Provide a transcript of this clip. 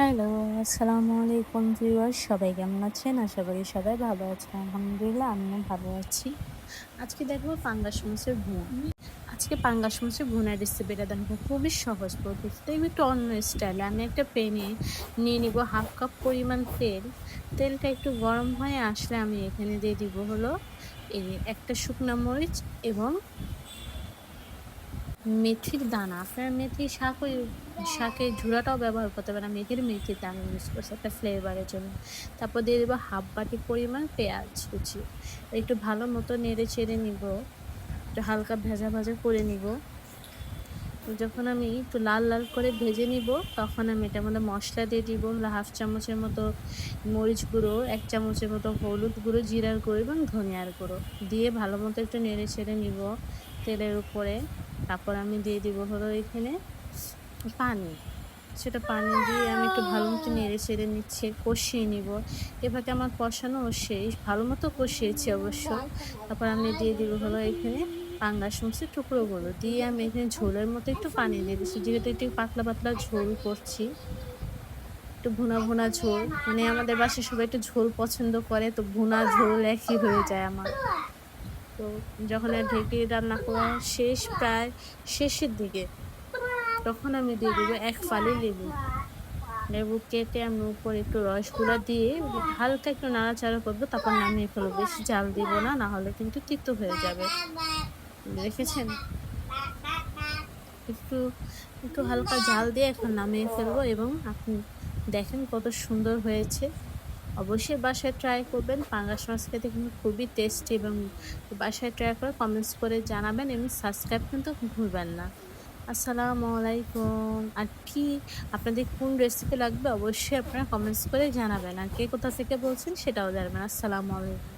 Hello, আসসালামু আলাইকুম viewers, সবাই কেমন আছেন? আশা করি সবাই ভালো আছেন। আলহামদুলিল্লাহ আমিও ভালো আছি। আজকে দেখবো পাঙ্গাস মাছের ভুনা। আজকে পাঙ্গাস মাছের ভুনার রেসিপিটা দেখবো, খুবই সহজ পদ্ধতিতে এবং একটু অন্য স্টাইলে। আমি একটা প্যানে নিয়ে নিব হাফ কাপ পরিমাণ তেল। তেলটা একটু গরম হয়ে আসলে আমি এখানে দিয়ে দিব হলো একটা শুকনা মরিচ এবং মেথির দানা। আপনারা মেথির শাকের ঝুড়াটাও ব্যবহার করতে পারেন। মেথির দানা ইউজ করছি একটা ফ্লেভারের জন্য। তারপর দিয়ে দেবো হাফ বাটি পরিমাণ পেঁয়াজ কুচি। একটু ভালো মতো নেড়ে চেড়ে নিব, একটু হালকা ভাজা ভাজা করে নিব। যখন আমি একটু লাল লাল করে ভেজে নিব, তখন আমি এটার মধ্যে মশলা দিয়ে দিব হাফ চামচের মতো মরিচ গুঁড়ো, 1 চামচের মতো হলুদ গুঁড়ো, জিরার গুঁড়ো এবং ধনিয়ার গুঁড়ো দিয়ে ভালো মতো একটু নেড়ে ছেড়ে নিব তেলের উপরে। তারপর আমি দিয়ে দিব হলো এখানে পানি। সেটা পানি দিয়ে আমি একটু ভালো মতো নেড়ে চেড়ে নিচ্ছি, কষিয়ে নিব। এভাবে আমার কষানো শেষ, ভালো মতো কষিয়েছি অবশ্য। তারপর আমি দিয়ে দিব হলো এখানে পাঙ্গাস মাছের টুকরোগুলো দিয়ে আমি এখানে ঝোলের মতো একটু পানি দিয়ে দিচ্ছি, যেহেতু একটু পাতলা পাতলা ঝোল করছি, একটু ভুনা ভুনা ঝোল। মানে আমাদের বাসায় সবাই একটু ঝোল পছন্দ করে, তো ভুনা ঝোল একই হয়ে যায় আমার। তো যখন ঢেকে রান্না করা শেষ, প্রায় শেষের দিকে, তখন আমি দিয়ে দেবো 1 ফালি লেবু। লেবু কেটে আমি উপরে একটু রসগুলা দিয়ে হালকা একটু নাড়াচাড়া করবো, তারপর নামিয়ে ফেলবো। বেশি জাল দিব না, না হলে কিন্তু তিতো হয়ে যাবে। দেখেছেন? একটু একটু হালকা জাল দিয়ে এখন নামিয়ে ফেলবো এবং আপনি দেখেন কত সুন্দর হয়েছে। অবশ্যই বাসায় ট্রাই করবেন। পাঙ্গাস মাছ খেতে কিন্তু খুবই টেস্টি, এবং বাসায় ট্রাই করে কমেন্টস করে জানাবেন এবং সাবস্ক্রাইব কিন্তু ভুলবেন না। আসসালামু আলাইকুম। আর কি আপনাদের কোন রেসিপি লাগবে অবশ্যই আপনারা কমেন্টস করে জানাবেন। আর কে কোথা থেকে বলছেন সেটাও জানাবেন। আসসালামু আলাইকুম।